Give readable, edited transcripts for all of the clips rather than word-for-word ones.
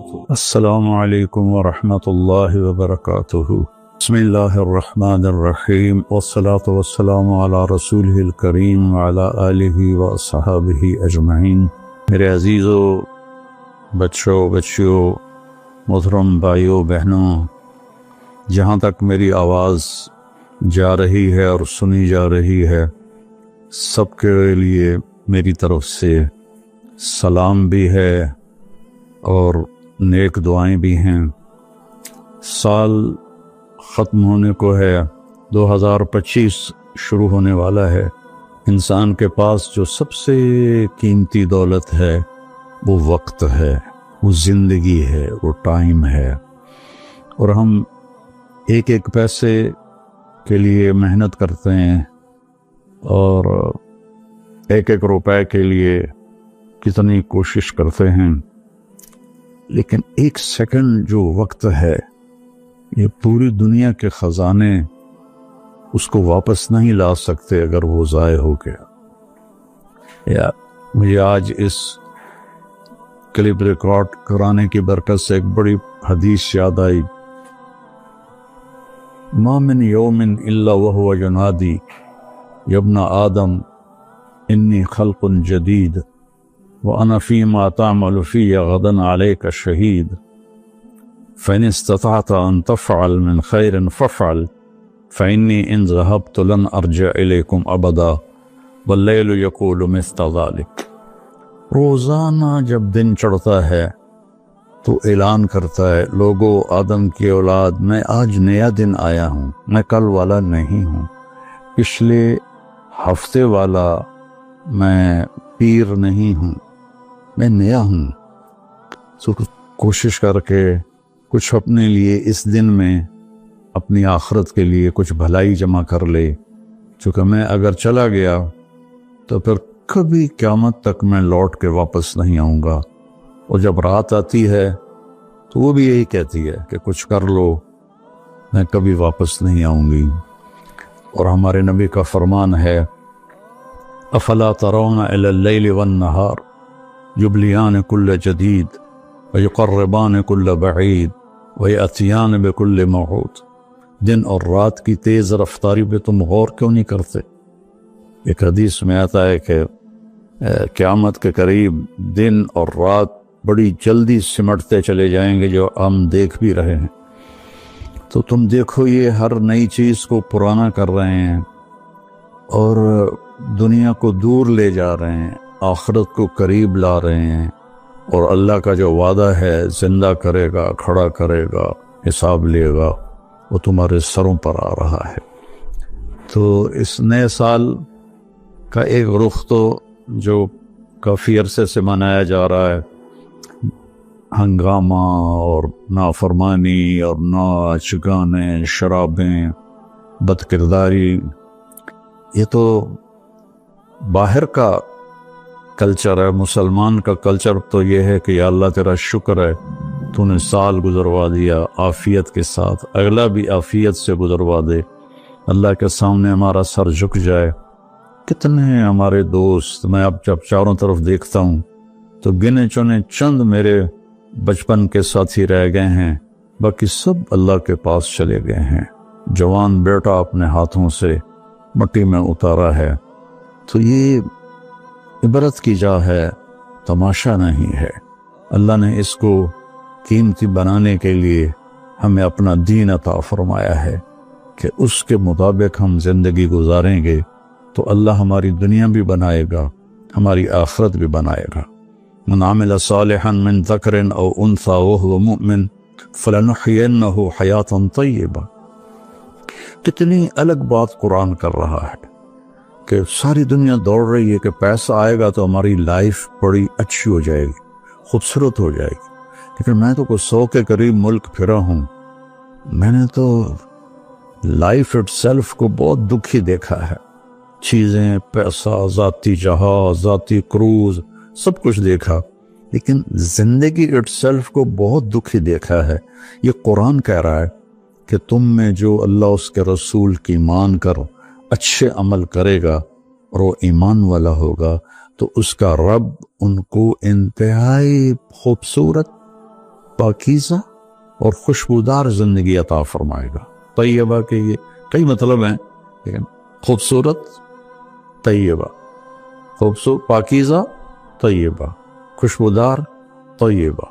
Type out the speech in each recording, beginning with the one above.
السلام علیکم ورحمۃ اللہ وبرکاتہ۔ بسم اللہ الرحمن الرحیم، والصلاة والسلام علی رسولہ الکریم وعلی آلہ واصحابہ اجمعین۔ میرے عزیزو، بچوں، بچیوں، محترم بھائیوں، بہنوں، جہاں تک میری آواز جا رہی ہے اور سنی جا رہی ہے، سب کے لیے میری طرف سے سلام بھی ہے اور نیک دعائیں بھی ہیں۔ سال ختم ہونے کو ہے، 2025 شروع ہونے والا ہے۔ انسان کے پاس جو سب سے قیمتی دولت ہے وہ وقت ہے، وہ زندگی ہے، وہ ٹائم ہے، اور ہم ایک ایک پیسے کے لیے محنت کرتے ہیں اور ایک ایک روپے کے لیے کتنی کوشش کرتے ہیں، لیکن ایک سیکنڈ جو وقت ہے، یہ پوری دنیا کے خزانے اس کو واپس نہیں لا سکتے اگر وہ ضائع ہو گیا۔ مجھے آج اس کلپ ریکارڈ کرانے کی برکت سے ایک بڑی حدیث یاد آئی۔ ما من یوم الا وهو ینادی یا ابن آدم انی خلق جدید وَأَنَا فِي مَا تَعْمَلُ فِيَّ غَدًا عَلَيْكَ شَهِيدٌ فَإِنِ اسْتَطَعْتَ أَن تَفْعَلَ مِنْ خَيْرٍ فَافْعَلْ فَإِنِّي إِنْ ذَهَبْتُ لَنْ أَرْجِعَ إِلَيْكُمْ أَبَدًا وَاللَّيْلُ يَقُولُ مِثْلَ ذَلِكَ۔ روزانہ جب دن چڑھتا ہے تو اعلان کرتا ہے، لوگو، آدم کی اولاد، میں آج نیا دن آیا ہوں، میں کل والا نہیں ہوں، پچھلے ہفتے والا میں پیر نہیں ہوں، میں نیا ہوں۔ تو کوشش کر کے کچھ اپنے لیے اس دن میں اپنی آخرت کے لیے کچھ بھلائی جمع کر لے، چونکہ میں اگر چلا گیا تو پھر کبھی قیامت تک میں لوٹ کے واپس نہیں آؤں گا۔ اور جب رات آتی ہے تو وہ بھی یہی کہتی ہے کہ کچھ کر لو، میں کبھی واپس نہیں آؤں گی۔ اور ہمارے نبی کا فرمان ہے، افلا ترون الی اللیل والنہار یبلیان کل جدید ویقربان کل بعید ویأتیان بکل موعود۔ دن اور رات کی تیز رفتاری پہ تم غور کیوں نہیں کرتے؟ ایک حدیث میں آتا ہے کہ قیامت کے قریب دن اور رات بڑی جلدی سمٹتے چلے جائیں گے، جو ہم دیکھ بھی رہے ہیں۔ تو تم دیکھو، یہ ہر نئی چیز کو پرانا کر رہے ہیں اور دنیا کو دور لے جا رہے ہیں، آخرت کو قریب لا رہے ہیں، اور اللہ کا جو وعدہ ہے زندہ کرے گا، کھڑا کرے گا، حساب لے گا، وہ تمہارے سروں پر آ رہا ہے۔ تو اس نئے سال کا ایک رخ تو جو کافی عرصے سے منایا جا رہا ہے، ہنگامہ اور نافرمانی اور ناچ گانے، شرابیں، بد کرداری، یہ تو باہر کا کلچر ہے۔ مسلمان کا کلچر تو یہ ہے کہ یا اللہ تیرا شکر ہے تو نے سال گزروا دیا عافیت کے ساتھ، اگلا بھی عافیت سے گزروا دے، اللہ کے سامنے ہمارا سر جھک جائے۔ کتنے ہمارے دوست، میں اب جب چاروں طرف دیکھتا ہوں تو گنے چنے چند میرے بچپن کے ساتھی رہ گئے ہیں، باقی سب اللہ کے پاس چلے گئے ہیں۔ جوان بیٹا اپنے ہاتھوں سے مٹی میں اتارا ہے۔ تو یہ عبرت کی جا ہے، تماشا نہیں ہے۔ اللہ نے اس کو قیمتی بنانے کے لیے ہمیں اپنا دین عطا فرمایا ہے کہ اس کے مطابق ہم زندگی گزاریں گے تو اللہ ہماری دنیا بھی بنائے گا، ہماری آخرت بھی بنائے گا۔ من عمل صالحا من ذکر او انثی وهو مؤمن فلنحینہ حیاتا طیبہ۔ کتنی الگ بات قرآن کر رہا ہے کہ ساری دنیا دوڑ رہی ہے کہ پیسہ آئے گا تو ہماری لائف بڑی اچھی ہو جائے گی، خوبصورت ہو جائے گی، لیکن میں تو کوئی 100 کے قریب ملک پھرا ہوں، میں نے تو لائف اٹ سیلف کو بہت دکھی دیکھا ہے۔ چیزیں، پیسہ، ذاتی جہاز، ذاتی کروز، سب کچھ دیکھا، لیکن زندگی اٹ سیلف کو بہت دکھی دیکھا ہے۔ یہ قرآن کہہ رہا ہے کہ تم میں جو اللہ اس کے رسول کی مان کر اچھے عمل کرے گا اور وہ ایمان والا ہوگا تو اس کا رب ان کو انتہائی خوبصورت پاکیزہ اور خوشبودار زندگی عطا فرمائے گا۔ طیبہ کے یہ کئی مطلب ہیں، لیکن خوبصورت، طیبہ، خوبصورت، پاکیزہ، طیبہ، خوشبودار، طیبہ،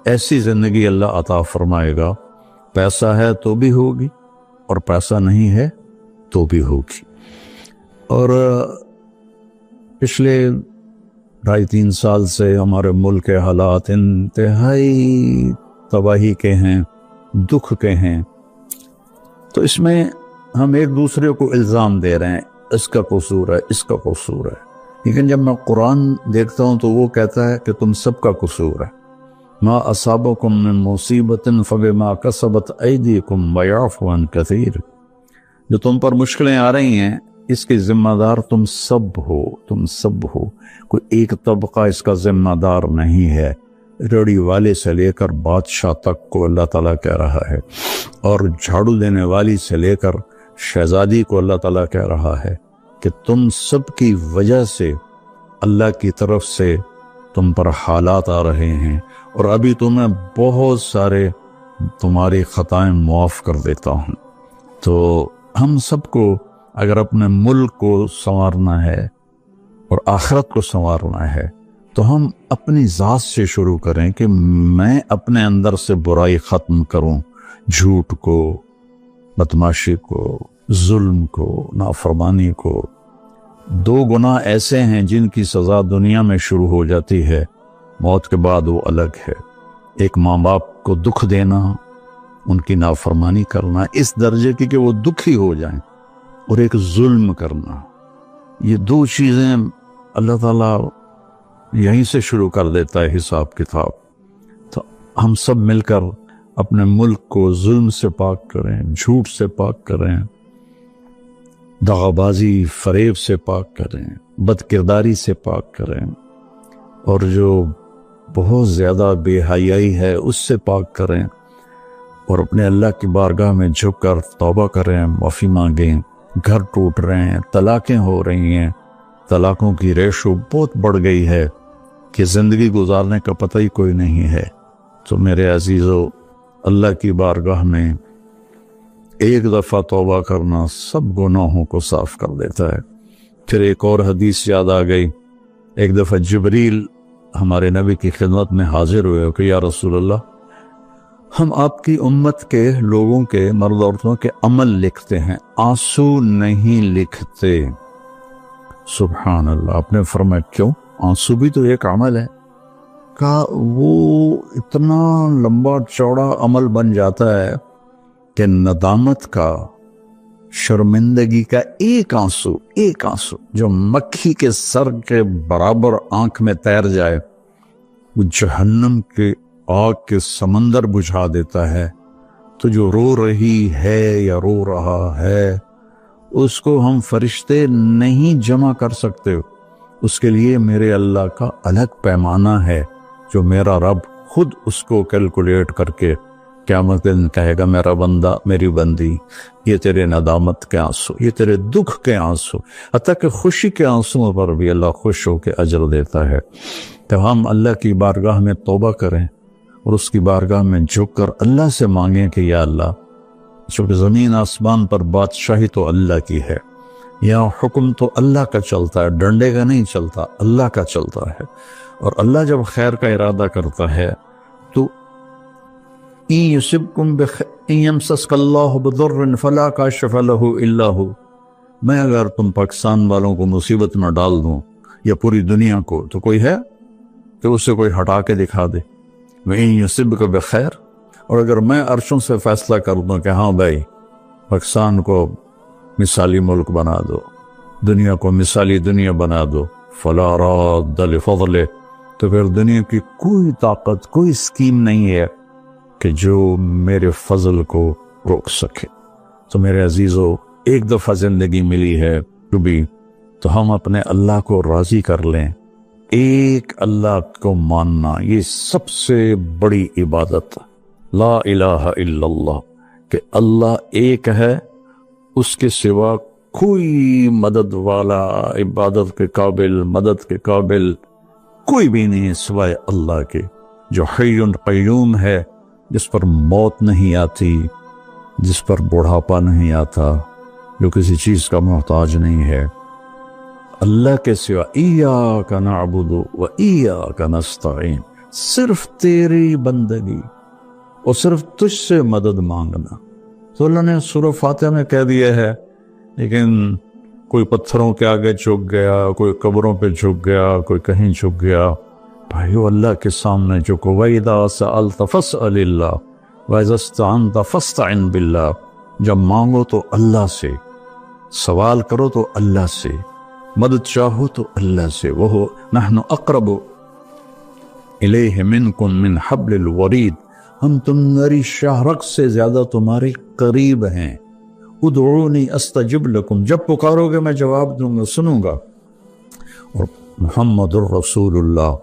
ایسی زندگی اللہ عطا فرمائے گا۔ پیسہ ہے تو بھی ہوگی اور پیسہ نہیں ہے تو بھی ہوگی۔ اور پچھلے 2.5-3 سال سے ہمارے ملک کے حالات انتہائی تباہی کے ہیں، دکھ کے ہیں، تو اس میں ہم ایک دوسرے کو الزام دے رہے ہیں، اس کا قصور ہے، اس کا قصور ہے، لیکن جب میں قرآن دیکھتا ہوں تو وہ کہتا ہے کہ تم سب کا قصور ہے۔ ما اصابکم من مصیبت فبما کسبت ایدیکم ویعفو عن کثیر، جو تم پر مشکلیں آ رہی ہیں اس کی ذمہ دار تم سب ہو، تم سب ہو، کوئی ایک طبقہ اس کا ذمہ دار نہیں ہے۔ ریڑھی والے سے لے کر بادشاہ تک کو اللہ تعالیٰ کہہ رہا ہے، اور جھاڑو دینے والی سے لے کر شہزادی کو اللہ تعالیٰ کہہ رہا ہے کہ تم سب کی وجہ سے اللہ کی طرف سے تم پر حالات آ رہے ہیں، اور ابھی تمہیں بہت سارے تمہاری خطائیں معاف کر دیتا ہوں۔ تو ہم سب کو اگر اپنے ملک کو سنوارنا ہے اور آخرت کو سنوارنا ہے تو ہم اپنی ذات سے شروع کریں کہ میں اپنے اندر سے برائی ختم کروں، جھوٹ کو، بدماشی کو، ظلم کو، نافرمانی کو۔ 2 گناہ ایسے ہیں جن کی سزا دنیا میں شروع ہو جاتی ہے، موت کے بعد وہ الگ ہے۔ ایک ماں باپ کو دکھ دینا، ان کی نافرمانی کرنا اس درجے کی کہ وہ دکھی ہو جائیں، اور ایک ظلم کرنا، یہ 2 چیزیں اللہ تعالیٰ یہیں سے شروع کر دیتا ہے حساب کتاب۔ تو ہم سب مل کر اپنے ملک کو ظلم سے پاک کریں، جھوٹ سے پاک کریں، دغابازی، فریب سے پاک کریں، بد کرداری سے پاک کریں، اور جو بہت زیادہ بے حیائی ہے اس سے پاک کریں، اور اپنے اللہ کی بارگاہ میں جھک کر توبہ کریں، معافی مانگیں۔ گھر ٹوٹ رہے ہیں، طلاقیں ہو رہی ہیں، طلاقوں کی ریشو بہت بڑھ گئی ہے کہ زندگی گزارنے کا پتہ ہی کوئی نہیں ہے۔ تو میرے عزیزو، اللہ کی بارگاہ میں ایک دفعہ توبہ کرنا سب گناہوں کو صاف کر دیتا ہے۔ پھر ایک اور حدیث یاد آ گئی، ایک دفعہ جبریل ہمارے نبی کی خدمت میں حاضر ہوئے کہ یا رسول اللہ، ہم آپ کی امت کے لوگوں کے، مرد عورتوں کے عمل لکھتے ہیں، آنسو نہیں لکھتے۔ سبحان اللہ۔ آپ نے فرمایا کیوں؟ آنسو بھی تو ایک عمل ہے۔ کہا وہ اتنا لمبا چوڑا عمل بن جاتا ہے کہ ندامت کا، شرمندگی کا ایک آنسو جو مکھی کے سر کے برابر آنکھ میں تیر جائے، وہ جہنم کے آگ کے سمندر بجھا دیتا ہے۔ تو جو رو رہی ہے یا رو رہا ہے اس کو ہم فرشتے نہیں جمع کر سکتے، اس کے لیے میرے اللہ کا الگ پیمانہ ہے جو میرا رب خود اس کو کیلکولیٹ کر کے قیامت دن کہے گا میرا بندہ، میری بندی، یہ تیرے ندامت کے آنسو، یہ تیرے دکھ کے آنسو، حتیٰ کہ خوشی کے آنسوں پر بھی اللہ خوش ہو کے اجر دیتا ہے۔ تو ہم اللہ کی بارگاہ میں توبہ کریں اور اس کی بارگاہ میں جھک کر اللہ سے مانگیں کہ یا اللہ، چونکہ زمین آسمان پر بادشاہی تو اللہ کی ہے، یہاں حکم تو اللہ کا چلتا ہے، ڈنڈے کا نہیں چلتا، اللہ کا چلتا ہے، اور اللہ جب خیر کا ارادہ کرتا ہے تو إِن يَمْسَسْكَ اللَّهُ بِضُرٍّ فَلَا كَاشِفَ لَهُ إِلَّا هُوَ، میں اگر تم پاکستان والوں کو مصیبت میں ڈال دوں یا پوری دنیا کو، تو کوئی ہے کہ اسے کوئی ہٹا کے دکھا دے؟ وَإِن يُصِبْكَ بِخَيْرٍ، اور اگر میں عرشوں سے فیصلہ کر دوں کہ ہاں بھائی پاکستان کو مثالی ملک بنا دو، دنیا کو مثالی دنیا بنا دو، فَلَا رَادَّ لِفَضْلِهِ، تو پھر دنیا کی کوئی طاقت، کوئی اسکیم نہیں ہے کہ جو میرے فضل کو روک سکے۔ تو میرے عزیزو، ایک دفعہ زندگی ملی ہے کبھی، تو ہم اپنے اللہ کو راضی کر لیں۔ ایک اللہ کو ماننا یہ سب سے بڑی عبادت، لا الہ الا اللہ، کہ اللہ ایک ہے، اس کے سوا کوئی مدد والا، عبادت کے قابل، مدد کے قابل کوئی بھی نہیں سوائے اللہ کے۔ جو حی قیوم ہے، جس پر موت نہیں آتی، جس پر بڑھاپا نہیں آتا، جو کسی چیز کا محتاج نہیں ہے۔ اللہ کے سوا ایاک نعبد و ایاک نستعین، صرف تیری بندگی اور صرف تجھ سے مدد مانگنا۔ تو اللہ نے سورہ فاتحہ میں کہہ دیا ہے، لیکن کوئی پتھروں کے آگے جھک گیا، کوئی قبروں پہ جھک گیا، کوئی کہیں جھک گیا۔ بھائیو اللہ کے سامنے جھکو۔ وَإِذَا سَأَلْتَ فَاسْأَلِ اللَّهَ وَإِذَا اسْتَعَنْتَ فَاسْتَعِنْ بِاللَّهِ، جب مانگو تو اللہ سے، سوال کرو تو اللہ سے، مدد چاہو تو اللہ سے۔ وہ نحن اقرب الیہ منکم من حبل الورید، ہم تمہاری شاہرگ سے زیادہ تمہارے قریب ہیں۔ ادعونی استجب لکم، جب پکارو گے میں جواب دوں گا، سنوں گا۔ اور محمد الرسول اللہ،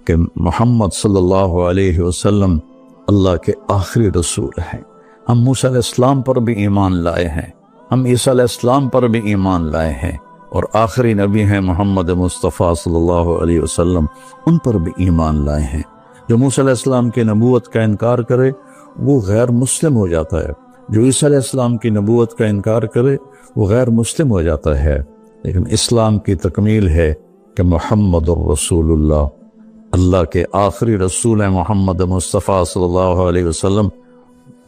کہ محمد صلی اللہ علیہ وسلم اللہ کے آخری رسول ہیں۔ ہم موسیٰ علیہ السلام پر بھی ایمان لائے ہیں، ہم عیسیٰ علیہ السلام پر بھی ایمان لائے ہیں، اور آخری نبی ہیں محمد مصطفیٰ صلی اللہ علیہ وسلم، ان پر بھی ایمان لائے ہیں۔ جو موسیٰ علیہ السلام کی نبوت کا انکار کرے وہ غیر مسلم ہو جاتا ہے، جو عیسیٰ علیہ السلام کی نبوت کا انکار کرے وہ غیر مسلم ہو جاتا ہے۔ لیکن اسلام کی تکمیل ہے کہ محمد الرسول اللہ، اللہ کے آخری رسول ہیں محمد مصطفیٰ صلی اللہ علیہ وسلم،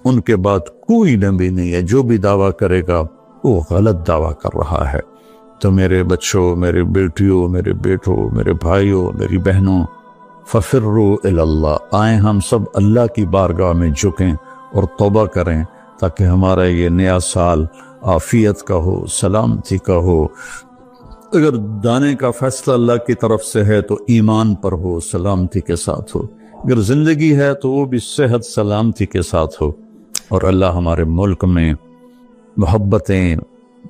ان کے بعد کوئی نبی نہیں ہے۔ جو بھی دعویٰ کرے گا وہ غلط دعویٰ کر رہا ہے۔ تو میرے بچوں، میرے بیٹیوں، میرے بیٹوں، میرے بھائیوں، میری بہنوں، ففروا الی اللہ، آئیں ہم سب اللہ کی بارگاہ میں جھکیں اور توبہ کریں، تاکہ ہمارا یہ نیا سال عافیت کا ہو، سلامتی کا ہو۔ اگر جانے کا فیصلہ اللہ کی طرف سے ہے تو ایمان پر ہو، سلامتی کے ساتھ ہو۔ اگر زندگی ہے تو وہ بھی صحت سلامتی کے ساتھ ہو، اور اللہ ہمارے ملک میں محبتیں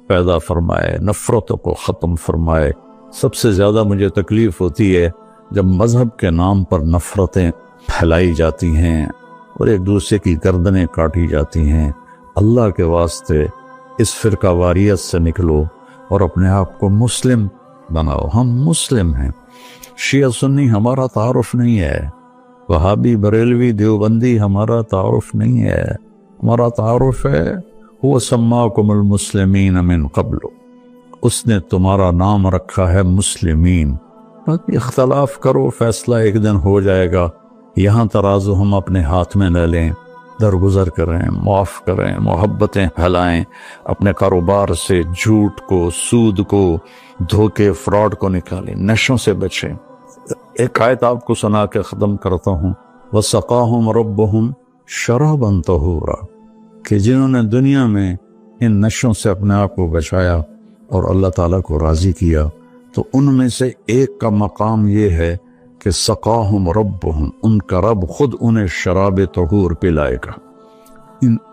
پیدا فرمائے، نفرتوں کو ختم فرمائے۔ سب سے زیادہ مجھے تکلیف ہوتی ہے جب مذہب کے نام پر نفرتیں پھیلائی جاتی ہیں اور ایک دوسرے کی گردنیں کاٹی جاتی ہیں۔ اللہ کے واسطے اس فرقہ واریت سے نکلو اور اپنے آپ کو مسلم بناؤ۔ ہم مسلم ہیں، شیعہ سنی ہمارا تعارف نہیں ہے، وہابی بریلوی دیوبندی ہمارا تعارف نہیں ہے۔ ہمارا تعارف ہے هو سماکم المسلمین من قبل، اس نے تمہارا نام رکھا ہے مسلمین۔ اختلاف کرو، فیصلہ ایک دن ہو جائے گا۔ یہاں ترازو ہم اپنے ہاتھ میں نہ لیں، درگزر کریں، معاف کریں، محبتیں پھیلائیں، اپنے کاروبار سے جھوٹ کو، سود کو، دھوکے، فراڈ کو نکالیں، نشوں سے بچیں۔ ایک آیت آپ کو سنا کے ختم کرتا ہوں، وَسَقَاهُمْ رَبُّهُمْ شَرَابًا طَهُورًا، کہ جنہوں نے دنیا میں ان نشوں سے اپنے آپ کو بچایا اور اللہ تعالیٰ کو راضی کیا، تو ان میں سے ایک کا مقام یہ ہے کہ سقاہم ربہم، ان کا رب خود انہیں شراب طہور پلائے گا۔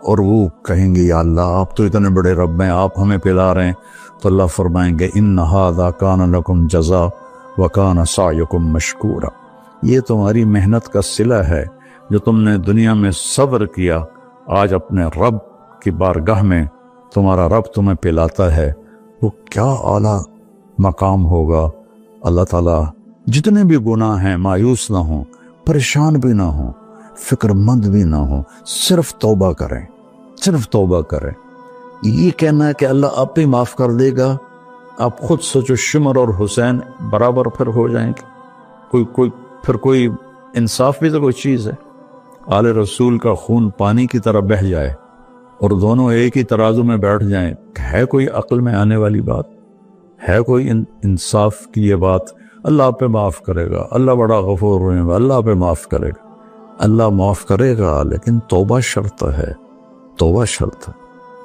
اور وہ کہیں گے یا اللہ آپ تو اتنے بڑے رب ہیں، آپ ہمیں پلا رہے ہیں، تو اللہ فرمائیں گے ان ھذا کان لکم جزاء وکان سعیکم مشکورا، یہ تمہاری محنت کا صلہ ہے جو تم نے دنیا میں صبر کیا، آج اپنے رب کی بارگاہ میں تمہارا رب تمہیں پلاتا ہے۔ وہ کیا اعلیٰ مقام ہوگا۔ اللہ تعالیٰ جتنے بھی گناہ ہیں مایوس نہ ہوں، پریشان بھی نہ ہوں، فکر مند بھی نہ ہوں، صرف توبہ کریں، صرف توبہ کریں۔ یہ کہنا ہے کہ اللہ آپ بھی معاف کر دے گا، آپ خود سوچو شمر اور حسین برابر پھر ہو جائیں گے؟ کوئی انصاف بھی تو کوئی چیز ہے؟ آل رسول کا خون پانی کی طرح بہہ جائے اور دونوں ایک ہی ترازو میں بیٹھ جائیں، ہے کوئی عقل میں آنے والی بات؟ ہے کوئی انصاف کی یہ بات؟ اللہ پہ معاف کرے گا، اللہ بڑا غفور رحیم، اللہ پہ معاف کرے گا، اللہ معاف کرے گا، لیکن توبہ شرط ہے، توبہ شرط ہے۔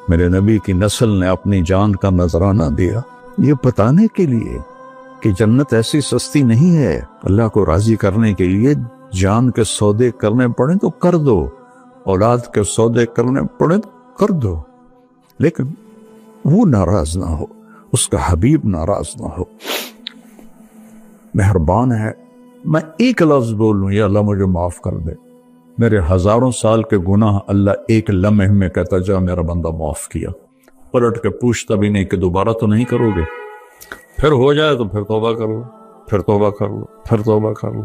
میرے نبی کی نسل نے اپنی جان کا نذرانہ دیا یہ بتانے کے لیے کہ جنت ایسی سستی نہیں ہے۔ اللہ کو راضی کرنے کے لیے جان کے سودے کرنے پڑیں تو کر دو، اولاد کے سودے کرنے پڑیں تو کر دو، لیکن وہ ناراض نہ ہو، اس کا حبیب ناراض نہ ہو۔ مہربان ہے، میں ایک لفظ بولوں یا اللہ مجھے معاف کر دے، میرے ہزاروں سال کے گناہ اللہ ایک لمحے میں کہتا جا میرا بندہ معاف کیا، پلٹ کے پوچھتا بھی نہیں کہ دوبارہ تو نہیں کرو گے، پھر ہو جائے تو پھر توبہ کر لو، پھر توبہ کر لو، پھر توبہ کر لو۔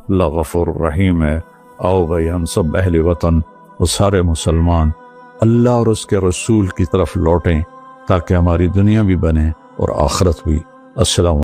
اللہ غفور رحیم ہے، آؤ بھائی ہم سب اہل وطن اور سارے مسلمان اللہ اور اس کے رسول کی طرف لوٹیں تاکہ ہماری دنیا بھی بنے اور آخرت بھی۔ السلام